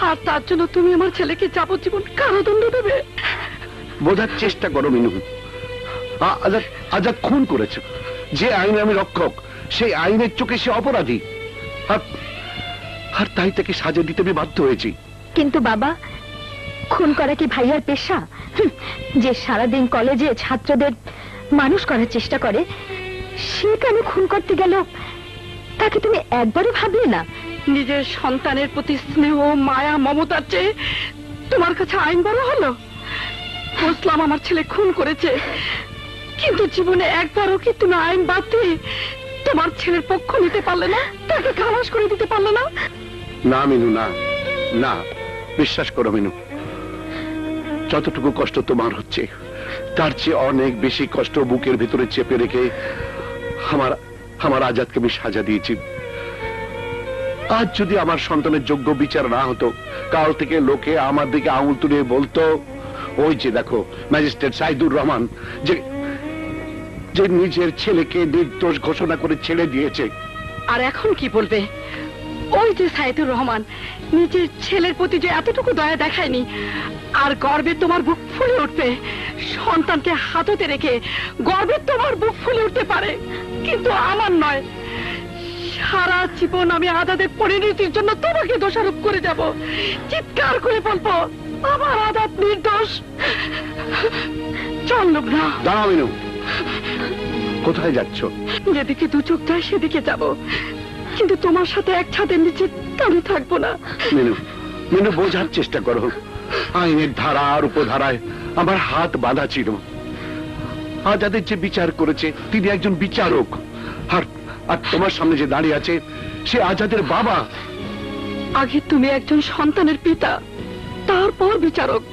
আর তার জন্য তুমি আমার ছেলেকে যাবজ্জীবন কারাদণ্ড দেবে? বোঝার চেষ্টা করো মিনু, আজাদ খুন করেছে। যে আইনে আমি রক্ষক, সেই আইনের চোখে সে অপরাধী, আর তাই তাকে সাজা দিতে আমি বাধ্য হয়েছি। কিন্তু বাবা, খুন করা কি ভাইয়ার পেশা? যে সারাদিন কলেজে ছাত্রদের মানুষ করার চেষ্টা করে, সে কেন খুন করতে গেল? তাকে তুমি একবারও ভাবলে না? নিজের সন্তানের প্রতি স্নেহ, মায়া, মমতার চেয়ে তোমার কাছে আইন বড় হলো? বুঝলাম আমার ছেলে খুন করেছে, কিন্তু জীবনে একবারও কি তুমি আইন বাদ দিয়ে তোমার ছেলের পক্ষ নিতে পারলে না? তাকে খালাস করে দিতে পারলে না? না মিনু, না না, বিশ্বাস করো মিনু, যতটুকু কষ্ট তোমার হচ্ছে তার চেয়ে অনেক বেশি কষ্ট বুকের ভিতরে চেপে রেখে আমার আজাদকে আমি সাজা দিয়েছি। আজ যদি আমার সন্তানের যোগ্য বিচার না হতো, কাল থেকে লোকে আমার দিকে আঙুল তুলে বলতো, ওই যে দেখো ম্যাজিস্ট্রেট সাইদুর রহমান যে নিজের ছেলেকে নির্দোষ ঘোষণা করে ছেড়ে দিয়েছে। আর এখন কি বলবে? ওই যে সাইদুর রহমান নিজের ছেলের প্রতি যে এতটুকু দয়া দেখায়নি, আর গর্বে তোমার বুক ফুলে উঠবে। সন্তানকে হাততে রেখে গর্বে তোমার বুক ফুলে উঠতে পারে, কিন্তু আমার নয়। সারা জীবন আমি আজাদের পরিণতির জন্য তোমাকে দোষারোপ করে যাব, চিৎকার করে বলবো আমার আজাদ নির্দোষ। চল না। দাঁড়াও মিনু, কোথায় যাচ্ছ? যেদিকে দু চোখ যায় সেদিকে যাব, কিন্তু তোমার সাথে এক ছাদের নিচে আমি থাকবো না। মিনু, মিনু বোঝার চেষ্টা করো, আইনের ধারা আর উপধারায় আমার হাত বাঁধা ছিল। আজাদের যে বিচার করেছে তিনি একজন বিচারক, আর তোমার সামনে যে দাঁড়িয়ে আছে সে আজাদের বাবা। আগে তুমি একজন সন্তানের পিতা, তারপর বিচারক।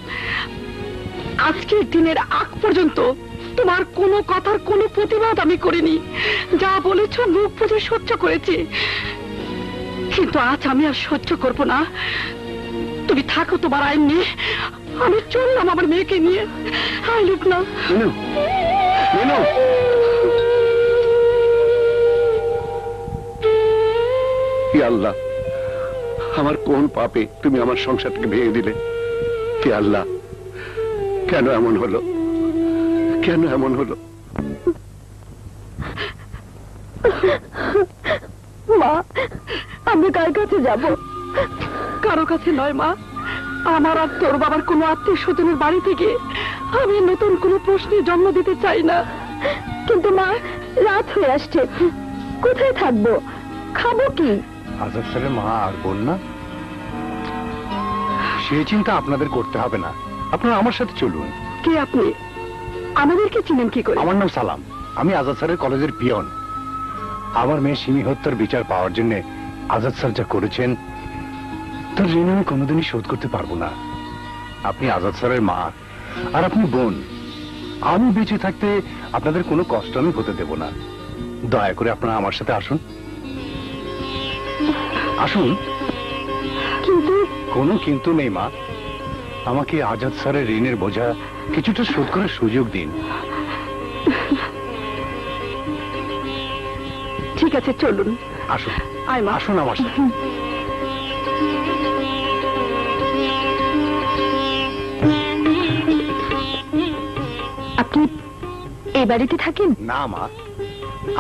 আজকের দিনের আগ পর্যন্ত তোমার কোনো কথার কোনো প্রতিবাদ আমি করিনি। যা বলেছ মুখ বুঝে সহ্য করেছি, কিন্তু আজ আমি আর সহ্য করব না। তুমি থাকো তোমার আইন নিয়ে, আমি চললাম আমার মেয়েকে নিয়ে। আই লুক না। মিনু, মিনু, হে আল্লাহ, আমার কোন পাপে তুমি আমার সংসারটাকে ভেঙে দিলে? হে আল্লাহ, কেন এমন হলো? কেন এমন হলো? মা, আমি কার কাছে যাব? কারো কাছে নয় মা, আমার আর তোর বাবার কোনো আত্মীয় স্বজনের বাড়ি থেকে আমি নতুন কোনো প্রশ্নে জন্ম দিতে চাই না। কিন্তু মা, রাত হয়ে আসছে, কোথায় থাকবো, খাবো কি? আজাদ স্যারের মা আর বোন না, সে চিন্তা আপনাদের করতে হবে না। আপনারা আমার সাথে চলুন। কে আপনি? আমাদেরকে চিনেন কি করে? আমার নাম সালাম, আমি আজাদ স্যারের কলেজের পিয়ন। আমার মেয়ে সিমি হত্যার বিচার পাওয়ার জন্য আজাদ স্যার যা করেছেন তার ঋণ আমি কোনোদিনই শোধ করতে পারবো না। আপনি আজাদ স্যারের মা আর আপনি বোন। আমি বেঁচে থাকতে আপনাদের কোনো কষ্ট আমি হতে দেব না। দয়া করে আপনারা আমার সাথে আসুন, আসুন। কিন্তু কোনো কিন্তু নেই মা, আমাকে আজাদ স্যারের ঋণের বোঝা কিছুটা শোধ করার সুযোগ দিন। ঠিক আছে, চলুন। আসুন, আয় মা। আসুন আমার সাথে। আপনি এই বাড়িতে থাকেন? না মা,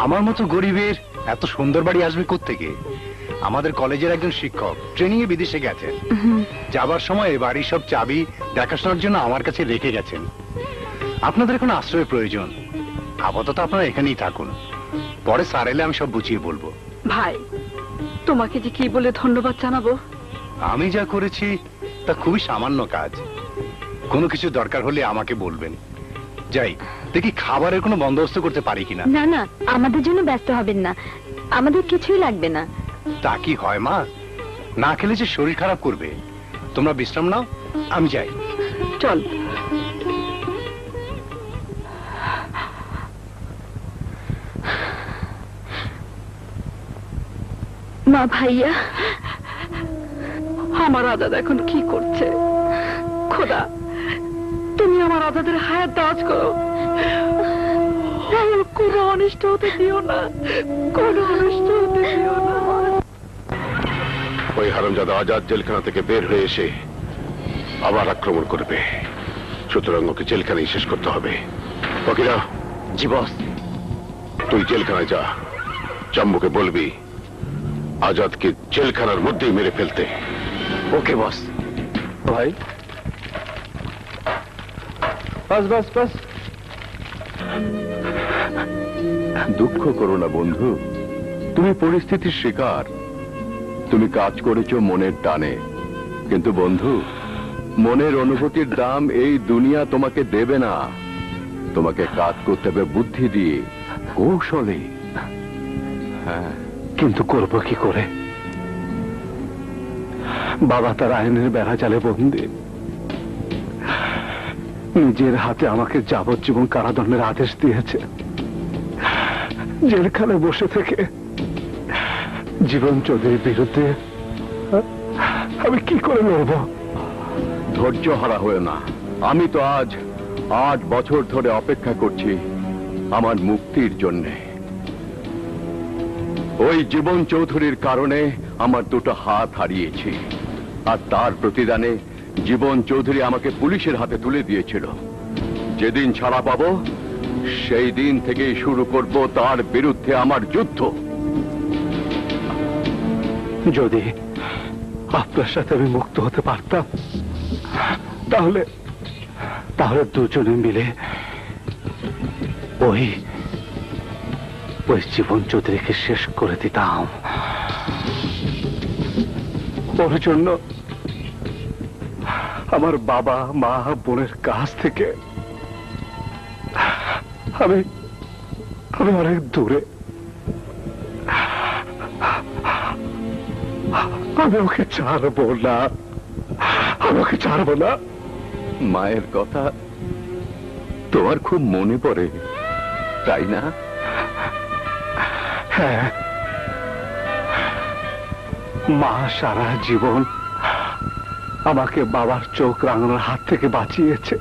আমার মতো গরিবের এত সুন্দর বাড়ি আসবে কোত্থেকে? আমাদের কলেজের একজন শিক্ষক ট্রেনিং এ বিদেশে গেছেন, যাবার সময় এ বাড়ির সব চাবি দেখাশোনার জন্য আমার কাছে রেখে গেছেন। আপনাদের কোনো আশ্রয়ের প্রয়োজন, আপাতত আপনারা এখানেই থাকুন, পরে স্যার এলে আমি সব বুঝিয়ে বলবো। ভাই, তোমাকে যে কি বলে ধন্যবাদ জানাবো। আমি যা করেছি তা খুবই সামান্য কাজ, কোনো কিছু দরকার হলে আমাকে বলবেন। যাই দেখি খাবারের কোনো বন্দোবস্ত করতে পারি কিনা। না না, আমাদের জন্য ব্যস্ত হবেন না, আমাদের কিছুই লাগবে না। তা কি হয় মা, না খেলে যে শরীর খারাপ করবে। তোমরা বিশ্রাম নাও, আমি যাই। চল। মা, ভাইয়া, আমার আজাদ এখন কি করছে? খোদা, তুমি আমার আজাদের হায়াত দারাজ করো, কোনো অনিষ্ট হতে দিও না, কোনো অনিষ্ট হতে দিও না। ওই হারামজাদা আজাদ জেলখানা থেকে বের হয়ে এসে আবার আক্রমণ করবে, সুতরাং ওকে জেলখানায় শেষ করতে হবে। ফকিরা, জি বস। তুই জেলখানায় যা, জাম্বুকে বলবি আজাদকে জেলখানার মধ্যেই মেরে ফেলতে। ওকে বস। ভাই বাস বাস বাস। দুঃখ করো না বন্ধু, তুমি পরিস্থিতির শিকার। তুমি কাজ করেছো মনের টানে, কিন্তু বন্ধু মনের অনুভূতির দাম এই দুনিয়া তোমাকে দেবে না। তোমাকে কাজ করতে হবে বুদ্ধি দিয়ে, কৌশলে। হ্যাঁ, কিন্তু করবো কি করে? বাবা তার আইনের বেড়া জালে বন্দী, নিজের হাতে আমাকে যাবজ্জীবন কারাদণ্ডের আদেশ দিয়েছে। জেলখানে বসে থেকে জীবন চৌধুরীর বিরুদ্ধে আমি কি করে লড়ব? ধৈর্য হারা হয়ে না। আমি তো আজ 8 বছর ধরে অপেক্ষা করছি আমার মুক্তির জন্যে। ওই জীবন চৌধুরীর কারণে আমার 2টো হাত হারিয়েছি, আর তার প্রতিদানে জীবন চৌধুরী আমাকে পুলিশের হাতে তুলে দিয়েছিল। যেদিন ছাড়া পাবো সেই দিন থেকেই শুরু করব তার বিরুদ্ধে আমার যুদ্ধ। যদি আপনার সাথে আমি মুক্ত হতে পারতাম, তাহলে দুজনে মিলে ওই জীবন চৌধুরীকে শেষ করে দিতাম। ওর জন্য আমার বাবা মা বোনের কাছ থেকে আমি অনেক দূরে। আমি ওকে ছাড়বো না, আমাকে ছাড়বো না। মায়ের কথা তোমার খুব মনে পড়ে, তাই না? হ্যাঁ, মা সারা জীবন আমাকে বাবার চোখ রাঙানোর হাত থেকে বাঁচিয়েছে।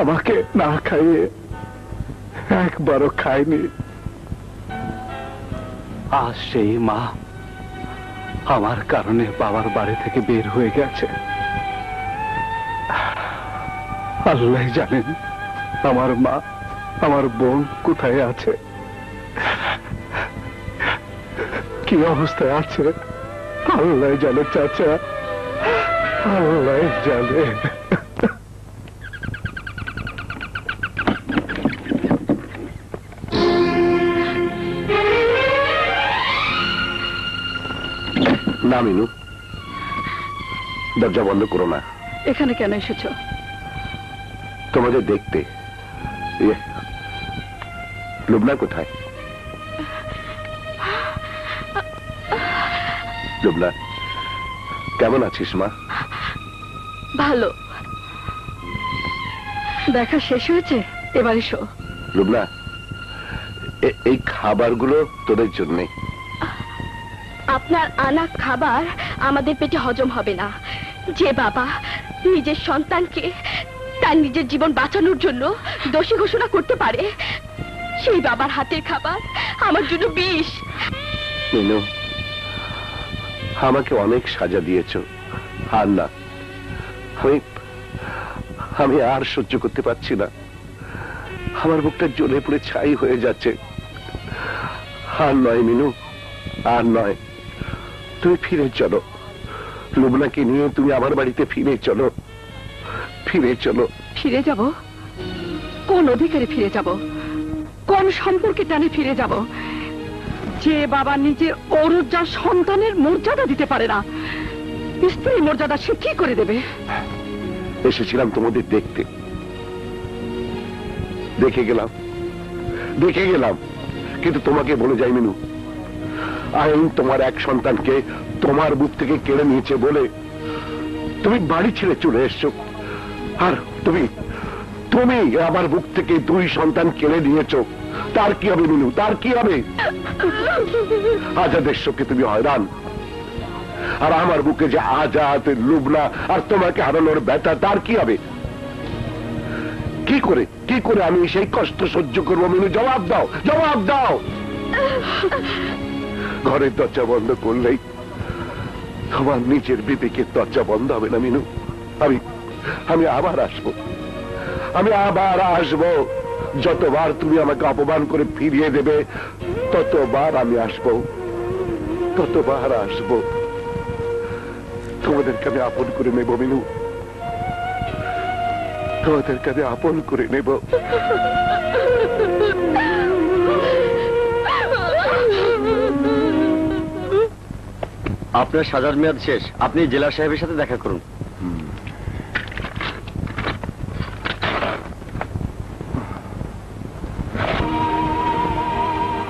আমাকে না খাইয়ে একবারও খায়নি। আজ সেই মা আমার কারণে বাবার বাড়ি থেকে বের হয়ে গেছে। আল্লাহ জানেন আমার মা, আমার বোন কোথায় আছে, কি অবস্থায় আছে। আল্লাহ জানে চাচা, আল্লাহ জানে। না মিনু, দরজা বন্ধ করো না। এখানে কেন এসেছো? তোমাদের দেখতে। লুবনা কোথায়? লুবনা, কেমন আছিস মা? ভালো। দেখা শেষ হয়েছে, এবার এসো। লুবনা, এই খাবারগুলো তোদের জন্যে। আপনার আনা খাবার আমাদের পেটে হজম হবে না। যে বাবা নিজের সন্তানকে তার নিজের জীবন বাঁচানোর জন্য দোষী ঘোষণা করতে পারে, সেই বাবার হাতের খাবার আমার জন্য বিষ। মিনু, আমাকে অনেক সাজা দিয়েছ, আর না, আমি আর সহ্য করতে পারছি না। আমার বুকটা জ্বলে পুড়ে ছাই হয়ে যাচ্ছে। আর নয় মিনু, আর নয়। তুমি ফিরে চলো, লুবনাকে নিয়ে তুমি আমার বাড়িতে ফিরে চলো, ফিরে চলো। ফিরে যাব? কোন অধিকারে ফিরে যাব? কোন সম্পর্কে টানে ফিরে যাব? যে বাবা নিজের অরুজ্জার সন্তানের মর্যাদা দিতে পারে না, স্ত্রীর মর্যাদা সে কি করে দেবে? এসেছিলাম তোমাদের দেখতে, দেখে গেলাম, কিন্তু তোমাকে বলে যাই মিনু, আইন তোমার এক সন্তানকে তোমার বুক থেকে কেড়ে নিয়েছে বলে তুমি বাড়ি ছেড়ে চলে এসছো। আর তুমি আমার বুক থেকে 2 সন্তান কেড়ে নিয়েছো। তার কি হবে মিনু, তার কি হবে? আজাদের শোকে তুমি হয়রান, আর আমার বুকে যে আজাদ, লুবনা আর তোমাকে হারানোর ব্যথা, তার কি হবে? কি করে আমি সেই কষ্ট সহ্য করবো মিনু? জবাব দাও, জবাব দাও। ঘরের দরজা বন্ধ করলেই তোমার নিজের বিবেকের দরজা বন্ধ হবে না মিনু। আমি আবার আসবো, আমি আবার আসবো। যতবার তুমি আমাকে অপমান করে ফিরিয়ে দেবে ততবার আমি আসবো, ততবার আসবো। তোমাদেরকে আমি আপন করে নেব মিনু, তোমাদেরকে আমি আপন করে নেব। আপনার সাজার মেয়াদ শেষ, আপনি জেলা সাহেবের সাথে দেখা করুন।